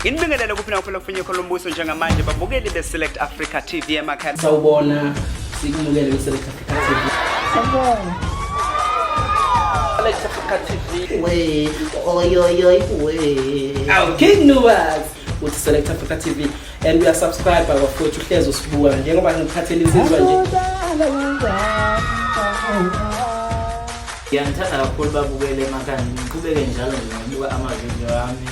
Inibingelela kuphi nakuphela kufinye Kolombuso njengamanje babukeli beSelect Africa TV emakhaya. Sawubona sikubukele beSelect Africa TV. Sawubona. Select Africa TV. We we. Our King Nuwas with Select Africa TV and we are subscribed by bafowethu Hlezo Sibuka njengoba ngiphathele izizwa nje. Ngiyangithanda kakhulu babukele emakhaya ngiqhubeke njalo ngibuka amavideo ami.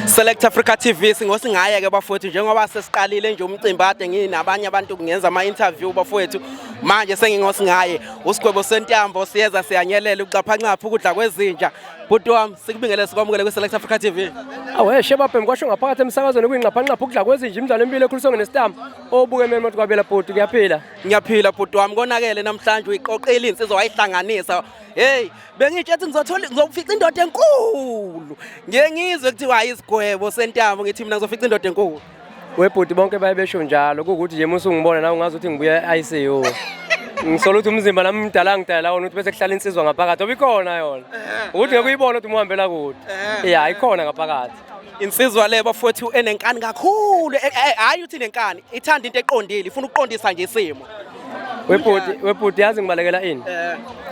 Select Africa TV singosingaye ke bafowethu njengoba sesiqalile nje umcimbi ade nginabanye abantu kungenza ama interview bafowethu manje sengingosingaye uSigwebo Sentambo siyeza siyanyelela uqaphanqapha ukudla kwezinja bhuti wami sikubingelele sikwamukele kweSelect Africa TV. Awe shebaphe ngikwasho ngaphakathi emsakazweni kuyingqaphanqapha ukudla kwezinja imidlalo empilo ekhuliswe ngeStambo obuke emeni kwabela bhuti kuyaphila. Ngiyaphila bhuti wami konakele namhlanje uyiqoqile insizwa wayihlanganisa. Hey bengitshethi ngizofica indoda enkulu ngiyengizwe kuthiwa isigwebo sentambo ngithi mina ngizofica indoda enkulu. Webhuti bonke bayebesho njalo ukuthi nje musungibona nawe ungazi ukuthi ngibuya ICU. Ngisola ukuthi umzimba nami mdala ngidala wona ukuthi bese kuhlala insizwa ngaphakathi obikhona yona. Ukuthi ngekuyibona ukuthi umuhambela kude. Yeah ikhona ngaphakathi. Insizwa le bafowethu enenkani kakhulu hayi uthi nenkani ithanda into eqondile ifuna ukuqondisa nje isimo. Webhuti yazi ngibalekela ini?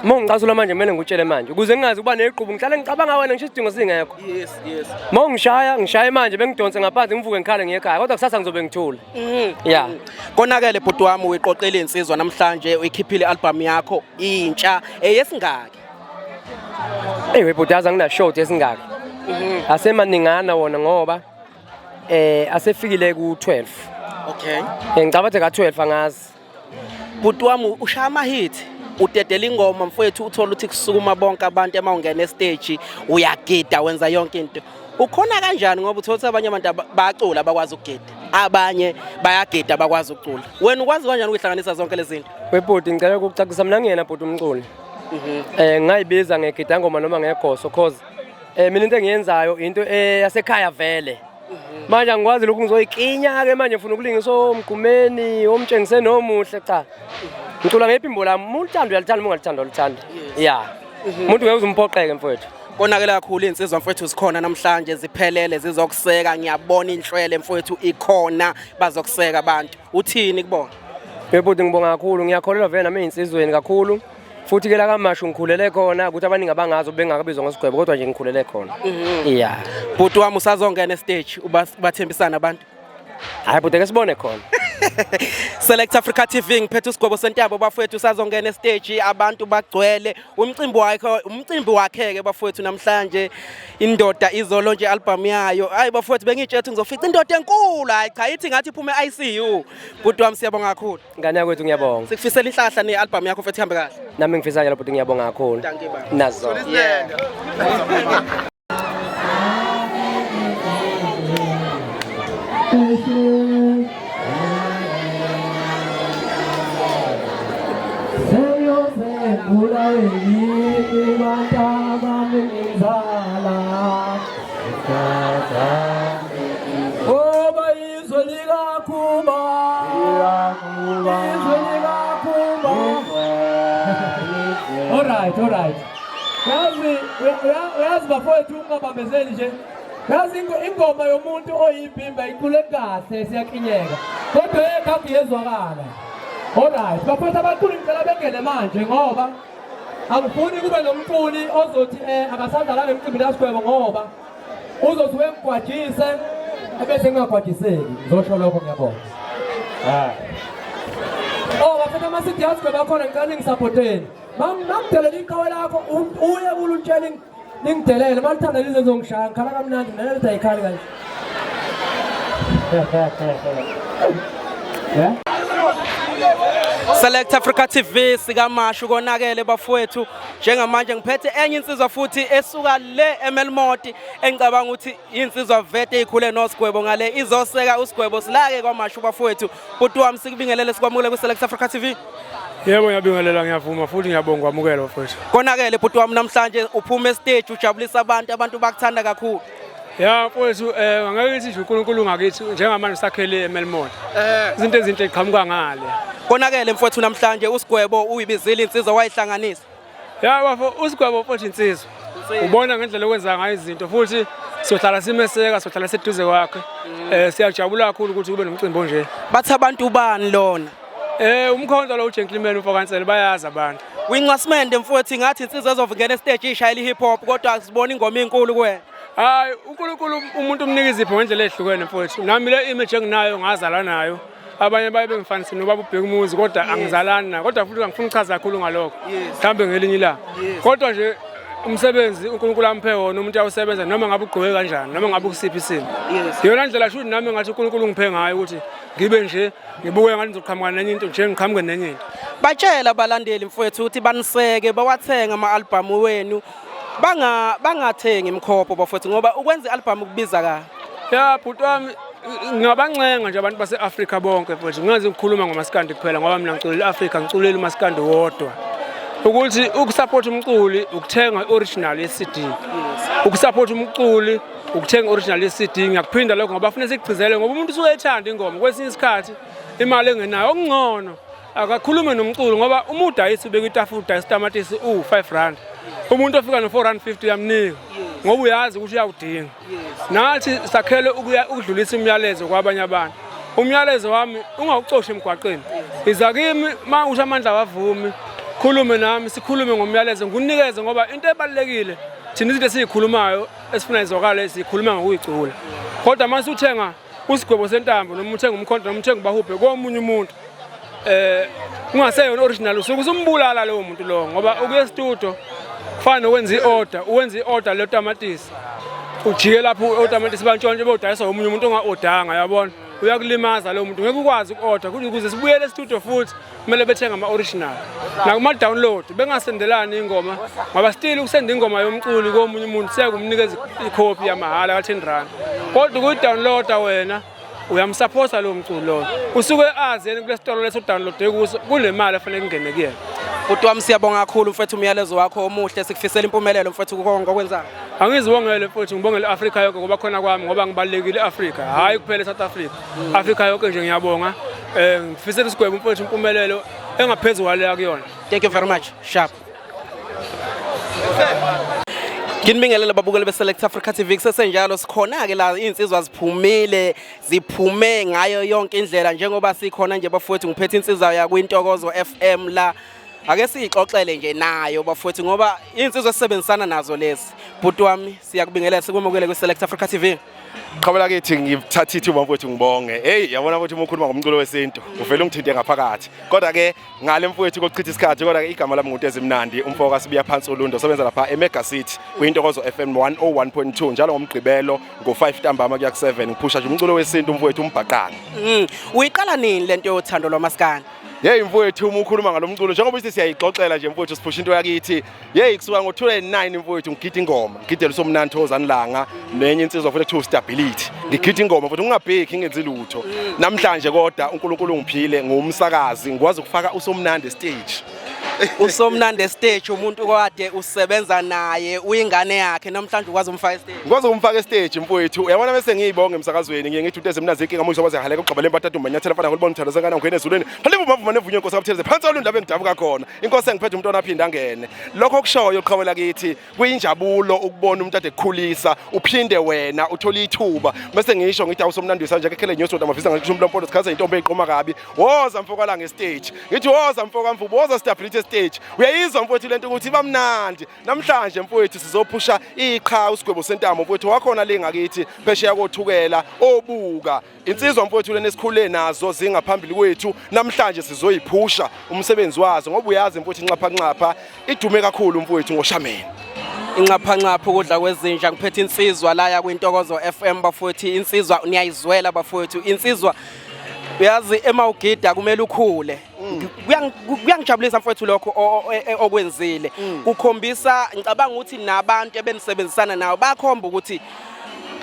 Mongicasula manje kumele ngutshele manje ukuze ngingazi ukuba neqhubu ngihlale ngicabanga wena ngisho isidingo singekho. Yes. Ngishaya manje bengidonse ngaphansi ngivuke ngikhale ngiye ekhaya kodwa kusasa ngizobe ngithula. Yeah. Konakele bhuti wami uyiqoqele insizwa namhlanje uyikhiphile album yakho intsha eyesingaki. Webhuti yazi angina short yesingaki. Asemaningana wona ngoba asefikile ku 12. Okay. Ngicabanga ka 12 angazi. Bhuti wami ushaya ama hit udedela ingoma mfowethu uthola ukuthi kusukuma bonke abantu emawungena estage uyagida wenza yonke into. Ukhona kanjani ngoba uthola abanye abantu bayacula bakwazi ukugida abanye bayagida bakwazi ukucula. Wena ukwazi kanjani ukuyihlanganisa zonke lezi zinto? Webhuti ngicela ukucacisa mina ngiyena bhuti umculi. Ngayibiza ngegida ngoma noma ngegoso cause mina into engiyenzayo into yasekhaya vele. Manje angikwazi lokhu ngizoyikinya ke manje ngifuna ukulingisa omgqumeni omtshengise nomuhle cha. Ngicula ngephimbo lami umuntu uthanda uyalithanda ungalithanda ulithanda. Yeah. Umuntu ngeke uzimphoqeke mfowethu. Konakele kakhulu insizwa mfowethu zikhona namhlanje ziphelele zizokuseka ngiyabona inhlwele mfowethu ikhona bazokuseka abantu. Uthini kubona? Webhuti ngibonga kakhulu ngiyakholelwa vele nami insizweni kakhulu. Futhi ke la kamashu ngikhulele khona ukuthi abaningi abangazo bengakabizwa ngosigwebo kodwa nje ngikhulele khona. Yeah. Bhuti wami usazongena estage ubathembisana abantu. Hayi bhuti ke sibone khona. Select Africa TV ngiphethe uSigwebo Sentambo bafowethu usazongena estage abantu bagcwele umcimbi wakhe ke bafowethu namhlanje indoda izolo nje album yayo hayi bafowethu bengitshethi ngizofica indoda enkulu hayi cha ithi ngathi iphume ICU bhuti wami siyabonga kakhulu ngane yakwethu ngiyabonga sikufisela inhlahla nealbum yakho mfethu ihambe kahle nami ngifisa njalo bhuti ngiyabonga kakhulu nazo yeah. All right. Yazi bafowethu ungabambezeli nje. Yazi ingoma yomuntu oyibhimbi ayiculeki kahle siyakinyeka. Kodwa ekhaphi yezwakala. All right. Bafowethu abaculi ngicela bengene manje ngoba angifuni kube nomculi ozothi akasanda la ngemcimbi lasigwebo ngoba uzothi wemgwajise ebese ngingagwajiseki. Ngizosho lokho ngiyabonga. Bafowethu amasithi yasigwebo akhona ngicela ningisupporteni. Mangidele iqhawe lakho uye kulutshela ningidelele malithanda lize ngizongishaya ngikhala kamnandi nana lithi ayikhali kanje. Yeah. Select Africa TV sikamashu konakele bafowethu njengamanje ngiphethe enye insizwa futhi esuka le eMelmoti engicabanga ukuthi insizwa vete ikhule noSigwebo ngale izoseka uSigwebo silake kwamashu bafowethu bhuti wami sikubingelele sikwamukele kwiSelect Africa TV. Yebo ngiyabingelela ngiyavuma futhi ngiyabonga kwamukela bafowethu. Konakele bhuti wami namhlanje uphuma estage ujabulisa abantu bakuthanda kakhulu. Ya mfowethu ngeke ngisho uNkulunkulu ngakithi njengamanje sakhele eMelmoti. Izinto ezinhle iqhamuka ngale. Konakele mfowethu namhlanje uSigwebo uyibizile insizwa wayihlanganisa. Ya bafo usigwebo futhi insizwa. Ubona ngendlela okwenza ngayo izinto futhi sohlala simeseka sohlala seduze kwakhe. Siyajabula kakhulu ukuthi kube nomcimbi onje. Bathi abantu bani lona? Umkhonto lo uGentleman uFokansele bayazi abantu. Winxasimende mfowethu ngathi insizwa ezovungena estage ishayela hip hop kodwa asibona ingoma enkulu kuwena. Hayi uNkulunkulu umuntu umnika izipho ngendlela ehlukene mfowethu. Nami le image enginayo ngazala nayo. Abanye baye bengifanisa nobaba uBheka umuzi kodwa angizalani na kodwa futhi ngifuna ukuchaza kakhulu ngalokho. Mhlambe ngelinye ilanga. Kodwa nje umsebenzi uNkulunkulu amphe wona umuntu awusebenza noma ngabe ugqoke kanjani noma ngabe ukusiphi isimo. Yona ndlela shuthi nami ngathi uNkulunkulu ungiphe ngayo ukuthi ngibe nje ngibuke ngathi ngizoqhamuka nenye into nje ngiqhamuke nenye into. Batshela abalandeli mfowethu ukuthi baniseke bawathenga ama-album wenu bangathengi imkhopho bafowethu ngoba ukwenza i-album kubiza ka. Ya bhuti wami ngabancenga nje abantu base-Afrika bonke mfowethu ngingazi ukukhuluma ngomaskandi kuphela ngoba mina ngiculeli i-Afrika ngiculeli umaskandi wodwa. Ukuthi ukusupport umculi ukuthenga original ye-CD. Ukusupport umculi ukuthenga original ye-CD ngiyakuphinda lokho ngoba kufanele sigcizele ngoba umuntu usuke ethanda ingoma kwesinye isikhathi imali engenayo okungcono akakhulume nomculi ngoba umuntu ayisi ubeka itafula udayisa tamatisi u5 rand. Umuntu ofika no4 rand 50 yamnika ngoba uyazi ukuthi uyawudinga. Nathi sakhele ukudlulisa imiyalezo kwabanye abantu. Umyalezo wami ungawucoshi emgwaqeni. Iza kimi manje amandla wavumi. Khulume nami sikhulume ngomyalezo ngunikeze ngoba into ebalekile thina izinto esizikhulumayo esifuna izokala sikhuluma ngokuyicula. Kodwa mase uthenga usigwebo sentambo noma uthenga umkhonto noma uthenga bahubhe komunye umuntu ungaseyona original usuke usumbulala lowo muntu lo ngoba ukuye studio kufana wenza iorder uwenza iorder le tamatisi ujike lapho otamatisi bantshontshe bodayisa omunye umuntu ongaodanga yabona uyakulimaza lo muntu ngeke ukwazi uorder kuthi ukuze sibuyele studio futhi kumele bethenga ama original nakuma download bengasendelani ingoma ngoba still ukusenda ingoma yomculi komunye umuntu siyakumnikeza icopy yamahala ka 10 rand kodwa ku download wena uyamsupporta lo mculi lo usuke azi yena kule store leso download kuso kunemali efanele kungene kuyena. Bhuti wami siyabonga kakhulu mfethu umyalezo wakho omuhle sikufisela impumelelo mfethu konke okwenzayo. Angizibongele futhi ngibongele Africa yonke ngoba khona kwami ngoba ngibalekile Africa hayi kuphela South Africa. Africa yonke nje ngiyabonga ngifisela isigwebo mfethu impumelelo engaphezulu kwaleya kuyona. Thank you very much. Sharp. Nginibingelela babukeli be-Select Africa TV kusesenjalo sikhona ke la insizwa ziphume ngayo yonke indlela njengoba sikhona nje bafowethu ngiphethe insizwa yakwintokozo FM la ake siyixoxele nje nayo bafowethu ngoba insizwa esebenzisana nazo lezi. Bhuti wami siyakubingelela sikumukele kwi-Select Africa TV. Qhabela kithi ngithatha ithuba mfowethu ngibonge. Hey yabona ukuthi ukukhuluma ngomculo wesintu uvela ungithinte ngaphakathi. Kodwa ke ngale mfowethu kokuchitha isikhathi kodwa ke igama lami nguNtezi Mnandi umfoka sibiya phansi uLundo sebenza lapha eMega City kuyintokozo FM 101.2 njalo ngomgqibelo ngo5 ntambama kuya ku7 ngiphusha nje umculo wesintu mfowethu umbhaqanga. Uyiqala nini lento yothando lwamaskandi? Hey mfowethu ukhuluma ngalomculo njengoba sithi siyayixoxela nje mfowethu siphusha into yakithi. Hey kusuka ngo2009 mfowethu ngigida ingoma ngidela usomnandi ozanilanga nenye insizwa futhi to stability ngigida ingoma futhi ngingabheki ngenzi lutho namhlanje kodwa uNkulunkulu ungiphile ngumsakazi ngikwazi ukufaka usomnandi stage. Usomnandi stage umuntu kade usebenza naye uyingane yakhe namhlanje ukwazi umfaka stage. Ngikwazi ukumfaka stage mfowethu uyabona bese ngiyibonga emsakazweni ngiye ngithi uNtezi Mnandi inkinga manje sobaze hahle ukugqibela empathathu manyathela fana ngolibona uthando sengana ngene ezulweni phela ubumva nevunywe inkosi kaButhelezi phansi olunda bengidabuka khona inkosi engiphethe umuntu onaphinda angene lokho kushoyo uqhawela kithi kuyinjabulo ukubona umuntu ade kukhulisa uphinde wena uthola ithuba bese ngisho ngithi awusomnandisa nje kekhele nyoso amavisa ngisho umlompondo sikhaza intombi eyiqoma kabi woza mfoka la ngestage ngithi woza mfoka mfubo woza stability stage uyayizwa mfowethu lento ukuthi bamnandi namhlanje mfowethu sizophusha iqha usigwebo sentambo mfowethu wakhona le ngakithi phesheya kothukela obuka insizwa mfowethu lena esikhule nazo zingaphambili kwethu namhlanje sizoyiphusha umsebenzi wazo ngoba uyazi mfowethu inxapha idume kakhulu mfowethu ngoshameni inxapha ukudla kwezinja ngiphethe insizwa la yakwintokozo FM bafowethu insizwa niyayizwela bafowethu insizwa uyazi emawugida kumele ukhule kuyangijabulisa mfowethu lokho okwenzile kukhombisa ngicabanga ukuthi nabantu ebenisebenzisana nawo bakhomba ukuthi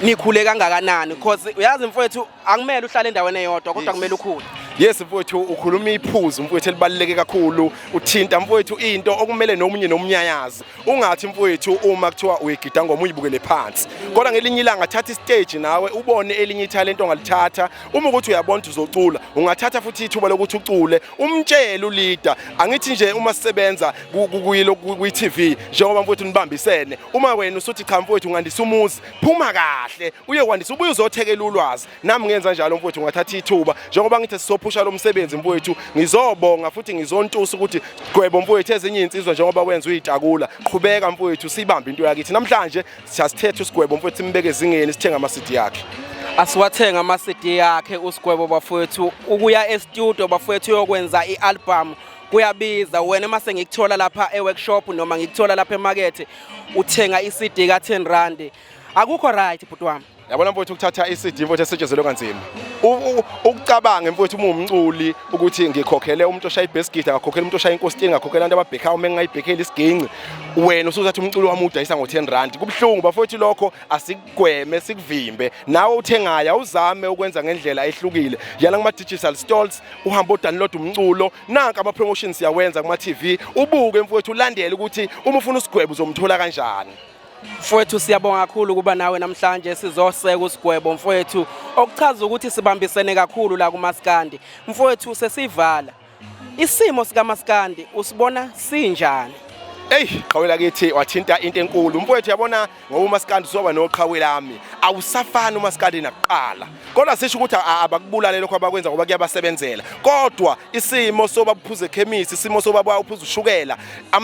nikhule kangakanani because uyazi mfowethu akumele uhlale endaweni eyodwa kodwa kumele ukhule. yes mfowethu ukhuluma iphuzu mfowethu elibaluleke kakhulu uthinta mfowethu into okumele nomunye nomnyayazi ungathi mfowethu uma kuthiwa uyigida ngoma uyibukele phansi kodwa ngelinye ilanga thatha istage nawe ubone elinye italent ongalithatha uma ukuthi uyabona uzocula ungathatha futhi ithuba lokuthi ucule umtshele uleader angithi nje uma sisebenza kuyilo kwi-TV njengoba mfowethu nibambisene uma wena usuthi cha mfowethu ungandisa umuzi phuma kahle uye kwandisa ubuye uzothekela ulwazi nami ngenza njalo mfowethu ungathatha ithuba njengoba ngithi sizophusha lo msebenzi mfowethu ngizobonga futhi ngizontusa ukuthi Gwebo mfowethu ezinye insizwa njengoba wenza uyitakula qhubeka mfowethu sibambe into yakithi namhlanje siyasithetha uSigwebo mfowethu simbeke ezingeni sithenga ama-CD yakhe asiwathenga ama-CD yakhe uSigwebo bafowethu ukuya e-studio bafowethu uyokwenza i-album kuyabiza wena mase ngikuthola lapha e-workshop noma ngikuthola lapha emakethe uthenga i-CD ka10 rand akukho right bhuti wami yabona mfowethu ukuthatha i-CD mfowethu esetshenzelwe kanzima ukucabange mfowethu uma umculi ukuthi ngikhokhele umuntu oshaya i-bass guitar ngakhokhela umuntu oshaya inkositini ngakhokhela abantu ababhekayo uma ngingayibhekeli isiginci wena usuthatha umculo wami udayisa ngo10 rand kubhlungu bafowethu lokho asikugweme sikuvimbe nawe uthengayo awuzame ukwenza ngendlela ehlukile yala kuma digital stalls uhamba udownload umculo nanka ama promotions yawenza kuma TV ubuke mfowethu ulandele ukuthi uma ufuna uSigwebo uzomthola kanjani mfowethu siyabonga kakhulu kuba nawe namhlanje sizoseka uSigwebo mfowethu okuchaza ukuthi sibambisene kakhulu la kuMaskandi mfowethu sesivala isimo sika Maskandi usibona sinjani qhawela kithi wathinta into enkulu mfowethu yabona ngoba uMaskandi uzoba noqhawe lami awusafani uMaskandi nakuqala kodwa sisho ukuthi abakubulale lokho abakwenza ngoba kuyabasebenzela kodwa isimo soba buphuze chemist isimo soba baphuza ushukela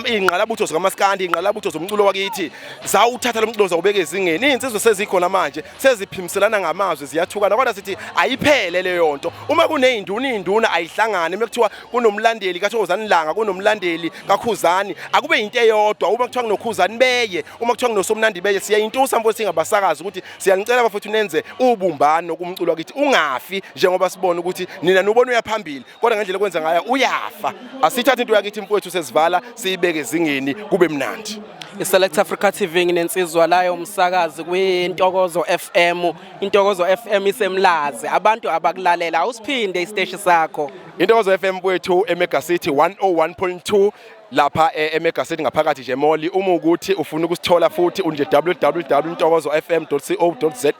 ingqalabutho zikaMaskandi ingqalabutho zomculo wakithi zawuthatha lo mculo zawubeka ezingeni insizwe sezikhona manje seziphimiselana ngamazwi ziyathukana kodwa sithi ayiphele leyo nto uma kuneyinduna ayihlangane mekuthiwa kunomlandeli kaThokozani Langa kunomlandeli kaKhuzani akube into eyodwa uma kuthiwa kunoKhuzani beye uma kuthiwa kunoSomnandi beye siyayintusa mfowethu singabasakazi ukuthi siyanicela bafowethu nenze ubumbano kumculo wakithi ungafi njengoba sibona ukuthi nina nubona uyaphambili kodwa ngendlela kwenza ngayo uyafa asithatha into yakithi mfowethu sesivala siyibeke ezingeni kube mnandi iSelect Africa TV nginensizwa layo umsakazi kwintokozo FM intokozo FM isemlazi abantu abakulalela awusiphinde isiteshi sakho intokozo FM mfowethu eMega City 101.2 lapha eMega City ngaphakathi nje mall uma ukuthi ufuna ukusithola futhi unje www.intokozofm.co.za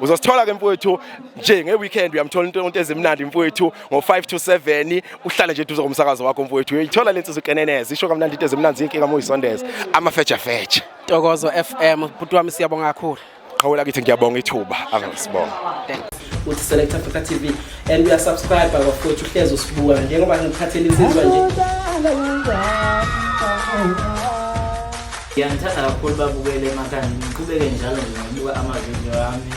uzosithola ke mfowethu nje ngeweekend uyamthola into ezimnandi mfowethu ngo5 to 7 uhlale nje duzo komsakazo wakho mfowethu uyithola lensizwe ukeneneze isho kamnandi into ezimnandi inkinga moyisondeza amafecha fecha Intokozo FM bhuti wami siyabonga kakhulu qhawela kithi ngiyabonga ithuba angisibonga uthi Select Africa TV and we are subscribe bafowethu uhlezi usibuka njengoba ngiphathele insizwa nje Ngiyangithanda kakhulu babukele emakhaya ngiqhubeke njalo nje ngokubuka ama-video ami